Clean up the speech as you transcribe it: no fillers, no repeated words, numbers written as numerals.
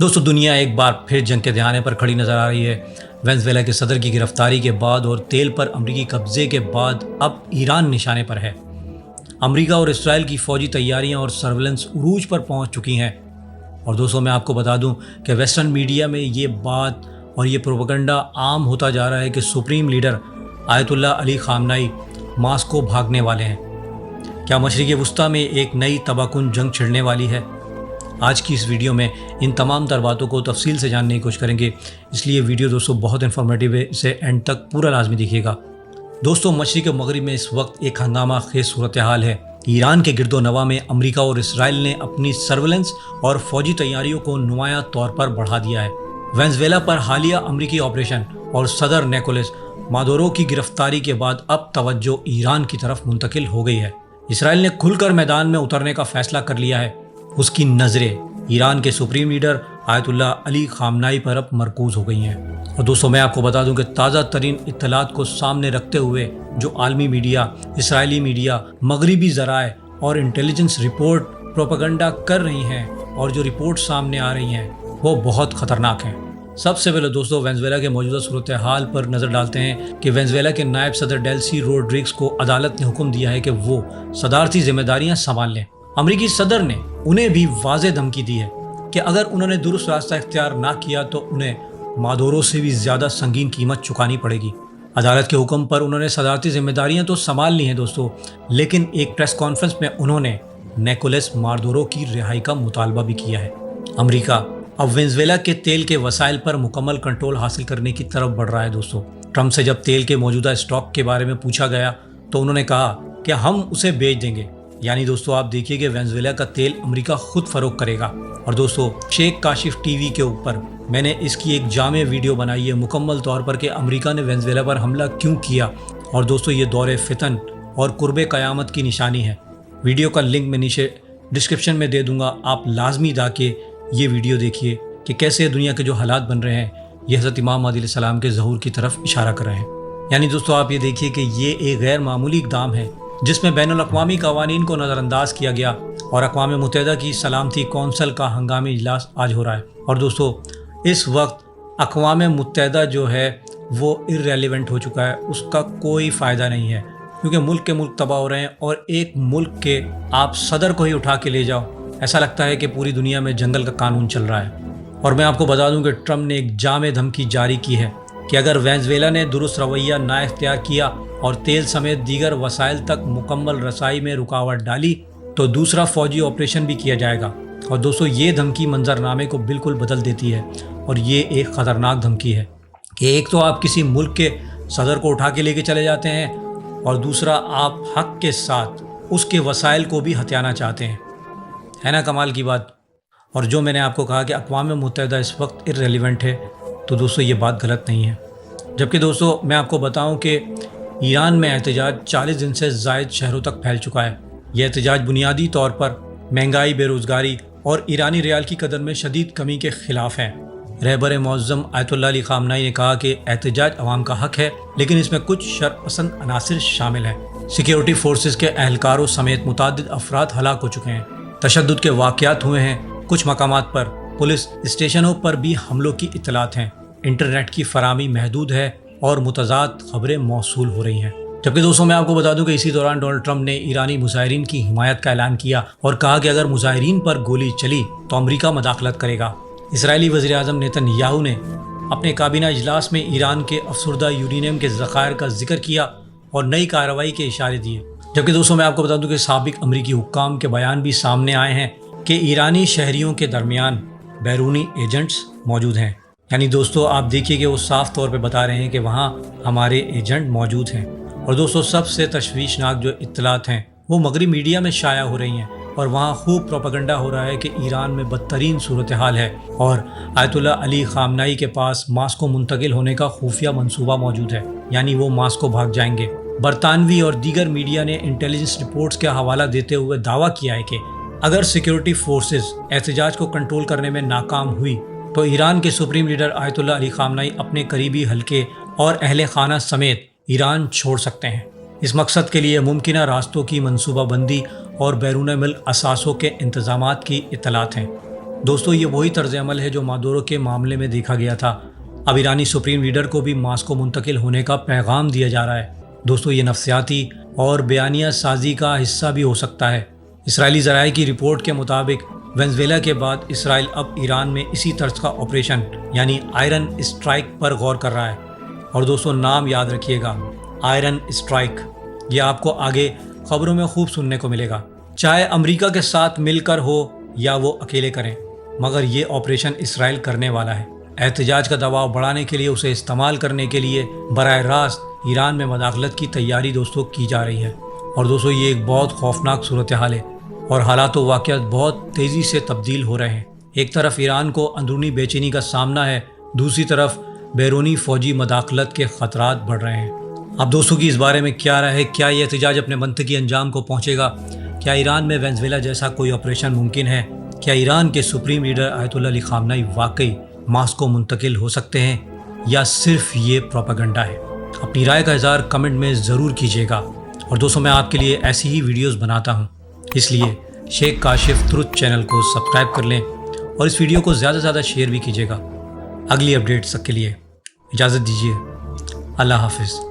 دوستو دنیا ایک بار پھر جنگ کے دہانے پر کھڑی نظر آ رہی ہے۔ وینزویلا کے صدر کی گرفتاری کے بعد اور تیل پر امریکی قبضے کے بعد اب ایران نشانے پر ہے۔ امریکہ اور اسرائیل کی فوجی تیاریاں اور سرویلنس عروج پر پہنچ چکی ہیں۔ اور دوستو میں آپ کو بتا دوں کہ ویسٹرن میڈیا میں یہ بات اور یہ پروپیگنڈا عام ہوتا جا رہا ہے کہ سپریم لیڈر آیت اللہ علی خامنائی ماسکو بھاگنے والے ہیں۔ کیا مشرق وسطیٰ میں ایک نئی تباہ کن جنگ چھڑنے والی ہے؟ آج کی اس ویڈیو میں ان تمام تر باتوں کو تفصیل سے جاننے کی کوشش کریں گے، اس لیے ویڈیو دوستو بہت انفارمیٹیو ہے، اسے اینڈ تک پورا لازمی دیکھیے گا۔ دوستو مشرق مغرب میں اس وقت ایک ہنگامہ خیز صورتحال ہے۔ ایران کے گرد و نواح میں امریکہ اور اسرائیل نے اپنی سرویلنس اور فوجی تیاریوں کو نمایاں طور پر بڑھا دیا ہے۔ وینزویلا پر حالیہ امریکی آپریشن اور صدر نیکولس مادورو کی گرفتاری کے بعد اب توجہ ایران کی طرف منتقل ہو گئی ہے۔ اسرائیل نے کھل کر میدان میں اترنے کا فیصلہ کر لیا ہے۔ اس کی نظریں ایران کے سپریم لیڈر آیت اللہ علی خامنائی پر اب مرکوز ہو گئی ہیں۔ اور دوستو میں آپ کو بتا دوں کہ تازہ ترین اطلاعات کو سامنے رکھتے ہوئے جو عالمی میڈیا، اسرائیلی میڈیا، مغربی ذرائع اور انٹیلیجنس رپورٹ پروپیگنڈا کر رہی ہیں اور جو رپورٹ سامنے آ رہی ہیں وہ بہت خطرناک ہیں۔ سب سے پہلے دوستو وینزویلا کے موجودہ صورتحال پر نظر ڈالتے ہیں کہ وینزویلا کے نائب صدر ڈیلسی روڈریگز کو عدالت نے حکم دیا ہے کہ وہ صدارتی ذمہ داریاں سنبھال لیں۔ امریکی صدر نے انہیں بھی واضح دھمکی دی ہے کہ اگر انہوں نے درست راستہ اختیار نہ کیا تو انہیں مادورو سے بھی زیادہ سنگین قیمت چکانی پڑے گی۔ عدالت کے حکم پر انہوں نے صدارتی ذمہ داریاں تو سنبھال لی ہیں دوستو، لیکن ایک پریس کانفرنس میں انہوں نے نیکولس مادورو کی رہائی کا مطالبہ بھی کیا ہے۔ امریکہ اب وینزویلا کے تیل کے وسائل پر مکمل کنٹرول حاصل کرنے کی طرف بڑھ رہا ہے دوستو۔ ٹرمپ سے جب تیل کے موجودہ اسٹاک کے بارے میں پوچھا گیا تو انہوں نے کہا کہ ہم اسے بیچ دیں گے۔ یعنی دوستو آپ دیکھیے کہ وینزویلا کا تیل امریکہ خود فروخت کرے گا۔ اور دوستو شیخ کاشف ٹی وی کے اوپر میں نے اس کی ایک جامع ویڈیو بنائی ہے مکمل طور پر کہ امریکہ نے وینزویلا پر حملہ کیوں کیا، اور دوستو یہ دور فتن اور قرب قیامت کی نشانی ہے۔ ویڈیو کا لنک میں نیچے ڈسکرپشن میں دے دوں گا، آپ لازمی جا کے یہ ویڈیو دیکھیے کہ کیسے دنیا کے جو حالات بن رہے ہیں یہ حضرت امام مہدی علیہ السلام کے ظہور کی طرف اشارہ کر رہے ہیں۔ یعنی دوستو آپ یہ دیکھیے کہ یہ ایک غیر معمولی اقدام ہے جس میں بین الاقوامی قوانین کو نظر انداز کیا گیا اور اقوام متحدہ کی سلامتی کونسل کا ہنگامی اجلاس آج ہو رہا ہے۔ اور دوستو اس وقت اقوام متحدہ جو ہے وہ ارریلیونٹ ہو چکا ہے، اس کا کوئی فائدہ نہیں ہے، کیونکہ ملک کے ملک تباہ ہو رہے ہیں اور ایک ملک کے آپ صدر کو ہی اٹھا کے لے جاؤ، ایسا لگتا ہے کہ پوری دنیا میں جنگل کا قانون چل رہا ہے۔ اور میں آپ کو بتا دوں کہ ٹرمپ نے ایک جامع دھمکی جاری کی ہے کہ اگر وینزویلا نے درست رویہ نہ اختیار کیا اور تیل سمیت دیگر وسائل تک مکمل رسائی میں رکاوٹ ڈالی تو دوسرا فوجی آپریشن بھی کیا جائے گا۔ اور دوستو یہ دھمکی منظرنامے کو بالکل بدل دیتی ہے، اور یہ ایک خطرناک دھمکی ہے کہ ایک تو آپ کسی ملک کے صدر کو اٹھا کے لے کے چلے جاتے ہیں اور دوسرا آپ حق کے ساتھ اس کے وسائل کو بھی ہتھیانا چاہتے ہیں۔ ہے نا کمال کی بات؟ اور جو میں نے آپ کو کہا کہ اقوام متحدہ اس وقت ارریلیونٹ ہے، تو دوستو یہ بات غلط نہیں ہے۔ جبکہ دوستو میں آپ کو بتاؤں کہ ایران میں احتجاج 40 دن سے زائد شہروں تک پھیل چکا ہے۔ یہ احتجاج بنیادی طور پر مہنگائی، بے روزگاری اور ایرانی ریال کی قدر میں شدید کمی کے خلاف ہیں۔ رہبر معظم آیت اللہ علی خامنائی نے کہا کہ احتجاج عوام کا حق ہے، لیکن اس میں کچھ شر پسند عناصر شامل ہیں۔ سیکیورٹی فورسز کے اہلکاروں سمیت متعدد افراد ہلاک ہو چکے ہیں، تشدد کے واقعات ہوئے ہیں، کچھ مقامات پر پولیس اسٹیشنوں پر بھی حملوں کی اطلاعات ہیں، انٹرنیٹ کی فراہمی محدود ہے اور متضاد خبریں موصول ہو رہی ہیں۔ جبکہ دوستوں میں آپ کو بتا دوں کہ اسی دوران ڈونلڈ ٹرمپ نے ایرانی مظاہرین کی حمایت کا اعلان کیا اور کہا کہ اگر مظاہرین پر گولی چلی تو امریکہ مداخلت کرے گا۔ اسرائیلی وزیر اعظم نیتن یاہو نے اپنے کابینہ اجلاس میں ایران کے افسردہ یورینیم کے ذخائر کا ذکر کیا اور نئی کارروائی کے اشارے دیے۔ جبکہ دوستوں میں آپ کو بتا دوں کہ سابق امریکی حکام کے بیان بھی سامنے آئے ہیں کہ ایرانی شہریوں کے درمیان بیرونی ایجنٹس موجود ہیں۔ یعنی دوستو آپ دیکھیے کہ وہ صاف طور پہ بتا رہے ہیں کہ وہاں ہمارے ایجنٹ موجود ہیں۔ اور دوستو سب سے تشویشناک جو اطلاعات ہیں وہ مغربی میڈیا میں شائع ہو رہی ہیں، اور وہاں خوب پروپیگنڈا ہو رہا ہے کہ ایران میں بدترین صورتحال ہے اور آیت اللہ علی خامنائی کے پاس ماسکو منتقل ہونے کا خفیہ منصوبہ موجود ہے، یعنی وہ ماسکو بھاگ جائیں گے۔ برطانوی اور دیگر میڈیا نے انٹیلیجنس رپورٹس کا حوالہ دیتے ہوئے دعویٰ کیا ہے کہ اگر سیکیورٹی فورسز احتجاج کو کنٹرول کرنے میں ناکام ہوئی تو ایران کے سپریم لیڈر آیت اللہ علی خامنائی اپنے قریبی حلقے اور اہل خانہ سمیت ایران چھوڑ سکتے ہیں۔ اس مقصد کے لیے ممکنہ راستوں کی منصوبہ بندی اور بیرون ملک اثاثوں کے انتظامات کی اطلاعات ہیں۔ دوستو یہ وہی طرز عمل ہے جو مادورو کے معاملے میں دیکھا گیا تھا۔ اب ایرانی سپریم لیڈر کو بھی ماسکو منتقل ہونے کا پیغام دیا جا رہا ہے۔ دوستو یہ نفسیاتی اور بیانیہ سازی کا حصہ بھی ہو سکتا ہے۔ اسرائیلی ذرائع کی رپورٹ کے مطابق وینزویلا کے بعد اسرائیل اب ایران میں اسی طرز کا آپریشن یعنی آئرن اسٹرائک پر غور کر رہا ہے۔ اور دوستو نام یاد رکھیے گا، آئرن اسٹرائک، یہ آپ کو آگے خبروں میں خوب سننے کو ملے گا، چاہے امریکہ کے ساتھ مل کر ہو یا وہ اکیلے کریں، مگر یہ آپریشن اسرائیل کرنے والا ہے۔ احتجاج کا دباؤ بڑھانے کے لیے، اسے استعمال کرنے کے لیے براہ راست ایران میں مداخلت کی تیاری دوستو کی جا رہی ہے۔ اور دوستو یہ ایک بہت خوفناک صورتحال ہے اور حالات و واقعات بہت تیزی سے تبدیل ہو رہے ہیں۔ ایک طرف ایران کو اندرونی بے چینی کا سامنا ہے، دوسری طرف بیرونی فوجی مداخلت کے خطرات بڑھ رہے ہیں۔ اب دوستوں کی اس بارے میں کیا رائے ہے؟ کیا یہ احتجاج اپنے منطقی انجام کو پہنچے گا؟ کیا ایران میں وینزویلا جیسا کوئی آپریشن ممکن ہے؟ کیا ایران کے سپریم لیڈر آیت اللہ علی خامنہئی واقعی ماسکو منتقل ہو سکتے ہیں یا صرف یہ پروپیگنڈا ہے؟ اپنی رائے کا اظہار کمنٹ میں ضرور کیجیے گا۔ اور دوستوں میں آپ کے لیے ایسی ہی ویڈیوز بناتا ہوں، اس لیے شیخ کاشف ترک چینل کو سبسکرائب کر لیں اور اس ویڈیو کو زیادہ سے زیادہ شیئر بھی کیجیے گا۔ اگلی اپڈیٹس تک کے لیے اجازت دیجیے، اللہ حافظ۔